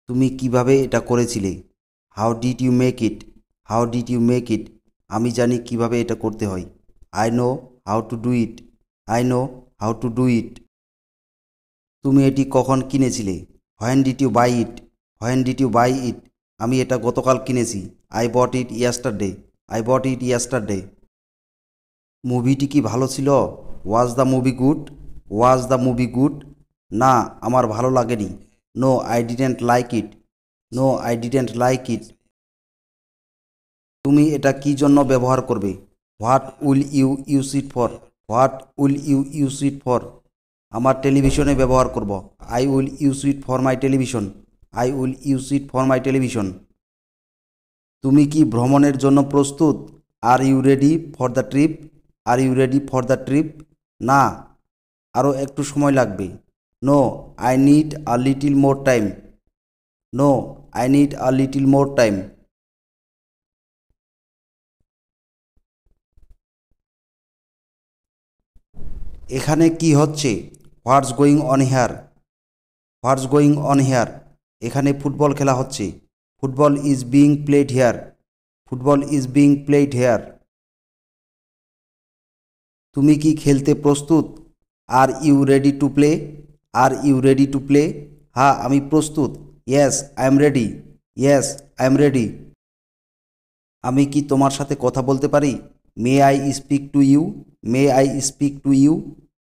তুমি কিভাবে এটা করেছিলে? How did you make it? How did you make it? আমি জানি কিভাবে এটা করতে হয়। I know how to do it. I know how to do it. তুমি এটি কখন কিনেছিলে? When did you buy it? When did you buy it? আমি এটা গতকাল কিনেছি। I bought it yesterday. I bought it yesterday. মুভিটি কি ভালো ছিল? Was the movie good? Was the movie good? না, আমার ভালো লাগেনি। No I didn't like it. No I didn't like it. তুমি এটা কি জন্য ব্যবহার করবে? What will you use it for? What will you use it for? আমার টেলিভিশনে ব্যবহার করব। I will use it for my television. I will use it for my television. তুমি কি ভ্রমণের জন্য প্রস্তুত? Are you ready for the trip? Are you ready for the trip? না, আরও একটু সময় লাগবে। No I need a little more time. No I need a little more time. এখানে কি হচ্ছে? What's going on here? What's going on here? এখানে football খেলা হচ্ছে। Football is being played here. Football is being played here. তুমি কি খেলতে প্রস্তুত? Are you ready to play? Are you ready to play? হ্যাঁ, আমি প্রস্তুত। Yes I am ready. Yes I am ready. আমি কি তোমার সাথে কথা বলতে পারি? May I speak to you? May I speak to you?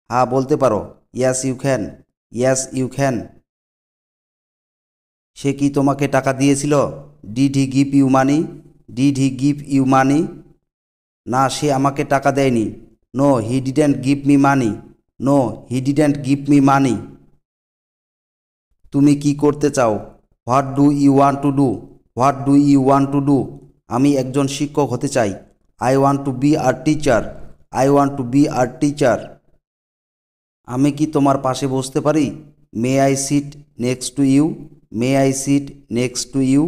হ্যাঁ, বলতে পারো। Yes you can. Yes you can. সে কি তোমাকে টাকা দিয়েছিল? Did he give you money? Did he give you money? না, সে আমাকে টাকা দেয়নি। No he didn't give me money. No he didn't give me money. তুমি কি করতে চাও? What do you want to do? What do you want to do? আমি একজন শিক্ষক হতে চাই। I want to be a teacher. I want to be a teacher. আমি কি তোমার পাশে বসতে পারি? May I sit next to you? May I sit next to you?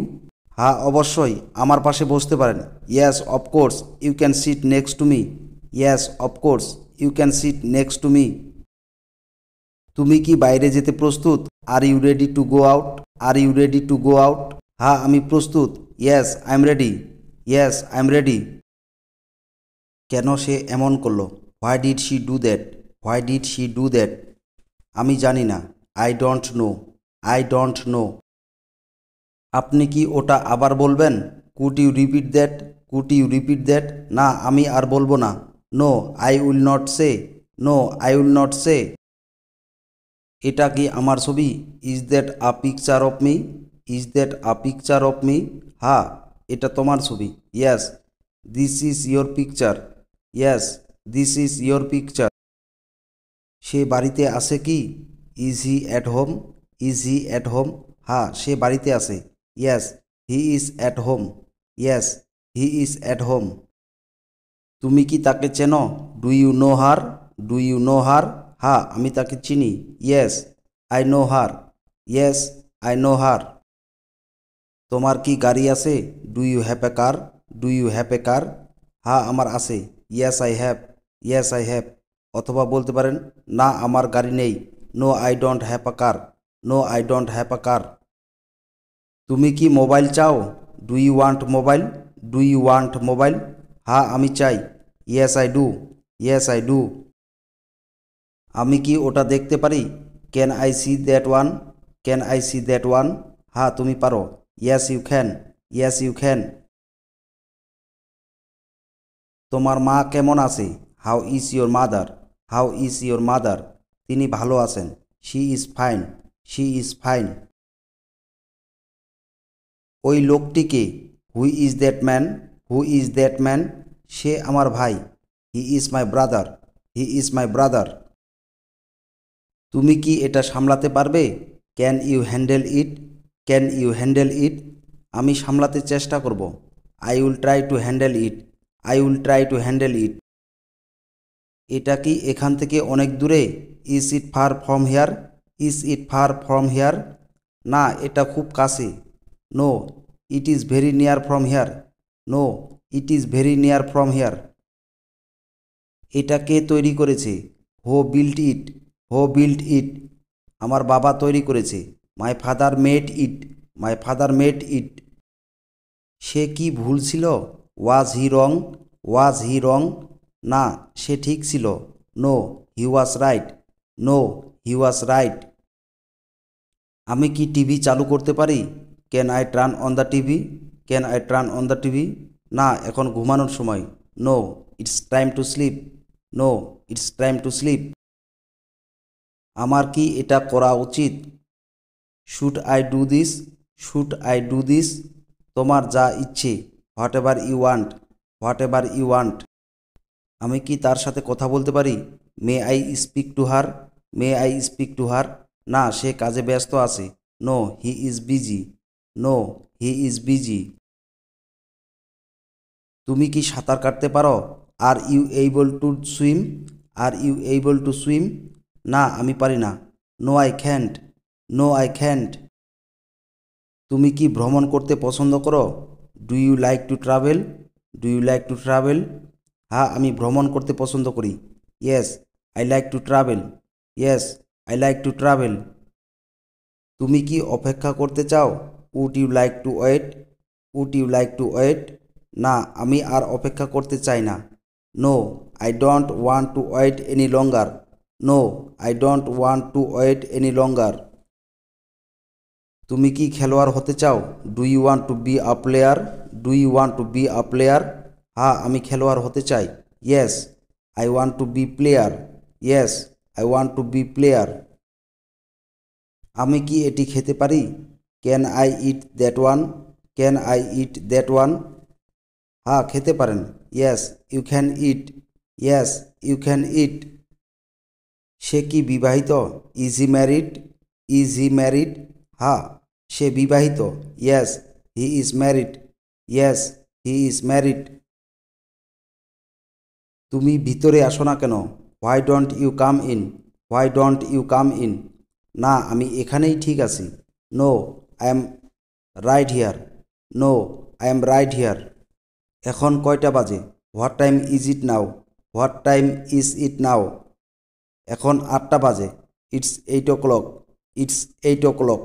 হ্যাঁ, অবশ্যই আমার পাশে বসতে পারেন। Yes of course you can sit next to me. Yes of course you can sit next to me. তুমি কি বাইরে যেতে প্রস্তুত? Are you ready to go out? Are you ready to go out? হ্যাঁ, আমি প্রস্তুত। Yes I am ready. Yes I am ready. কেন সে এমন করলো? Why did she do that? Why did she do that? আমি জানি না। I don't know. I don't know. আপনি কি ওটা আবার বলবেন? Could you repeat that? Could you repeat that? না, আমি আর বলবো না। No I will not say. No I will not say. এটা কি আমার ছবি? Is that a picture of me? Is that a picture of me? হ্যাঁ, এটা তোমার ছবি। Yes this is your picture. Yes this is your picture. সে বাড়িতে আছে কি? Is he at home? Is he at home? হ্যাঁ, সে বাড়িতে আছে। Yes he is at home. Yes he is at home. তুমি কি তাকে চেনো? Do you know her? Do you know her? হ্যাঁ, আমি তাকে চিনি। Yes I know her. Yes I know her. তোমার কি গাড়ি আছে? Do you have a car? Do you have a car? হ্যাঁ, আমার আছে। Yes I have. Yes I have. অথবা বলতে পারেন, না আমার গাড়ি নেই। No I don't have a car. No I don't have a car. তুমি কি মোবাইল চাও? Do you want mobile? Do you want mobile? হ্যাঁ, আমি চাই। Yes I do. Yes I do. আমি কি ওটা দেখতে পারি? Can I see that one? Can I see that one? হ্যাঁ, তুমি পারো। Yes you can. Yes you can. তোমার মা কেমন আছে? How is your mother? How is your mother? তিনি ভালো আছেন। She is fine. She is fine. ওই লোকটিকে? Who is that man? Who is that man? সে আমার ভাই। He is my brother. He is my brother. তুমি কি এটা সামলাতে পারবে? Can you handle it? Can you handle it? আমি সামলাতে চেষ্টা করব। I will try to handle it. I will try to handle it. এটা কি এখান থেকে অনেক দূরে? Is it far from here? Is it far from here? না, এটা খুব কাছে। No it is very near from here. No it is very near from here. এটা কে তৈরি করেছে? হো বিল্ট ইট? হো বিল্ট ইট? আমার বাবা তৈরি করেছে। My father made it. My father made it. সে কি ভুল ছিল? ওয়াজ হি রং? ওয়াজ হি রং? না, সে ঠিক ছিল। No, he was right. No, he was right. আমি কি টিভি চালু করতে পারি? Can I turn on the TV? Can I turn on the TV? না, এখন ঘুমানোর সময়। No, it's time to sleep. No, it's time to sleep. আমার কি এটা করা উচিত? Should I do this? Should I do this? তোমার যা ইচ্ছে। Whatever you want. Whatever you want. আমি কি তার সাথে কথা বলতে পারি? May I speak to her? May I speak to her? না, সে কাজে ব্যস্ত আছে। No, he is busy. No, he is busy. তুমি কি সাঁতার কাটতে পারো? Are you able to swim? Are you able to swim? না, আমি পারি না। No I can't. No I can't. তুমি কি ভ্রমণ করতে পছন্দ করো? Do you like to travel? Do you like to travel? হ্যাঁ, আমি ভ্রমণ করতে পছন্দ করি। Yes, I like to travel. Yes, I like to travel. তুমি কি অপেক্ষা করতে চাও? Would you like to wait? Would you like to wait? না, আমি আর অপেক্ষা করতে চাই না। No, I don't want to wait any longer. No, I don't want to wait any longer. তুমি কি খেলোয়াড় হতে চাও? Do you want to be a player? Do you want to be a player? হ্যাঁ, আমি খেলোয়াড় হতে চাই। Yes, I want to be player. Yes, I want to be player. আমি কি এটি খেতে পারি? Can I eat that one? Can I eat that one? হ্যাঁ, খেতে পারেন। Yes, you can eat. Yes, you can eat. সে কি বিবাহিত? Is he married? Is he married? হ্যাঁ, সে বিবাহিত। Yes, he is married. Yes, he is married. তুমি ভিতরে আসো না কেন? Why don't you come in? Why don't you come in? না, আমি এখানেই ঠিক আছি। No, I am right here. No, I am right here. এখন কয়টা বাজে? What time is it now? What time is it now? এখন 8টা বাজে। It's 8 o'clock। It's 8 o'clock।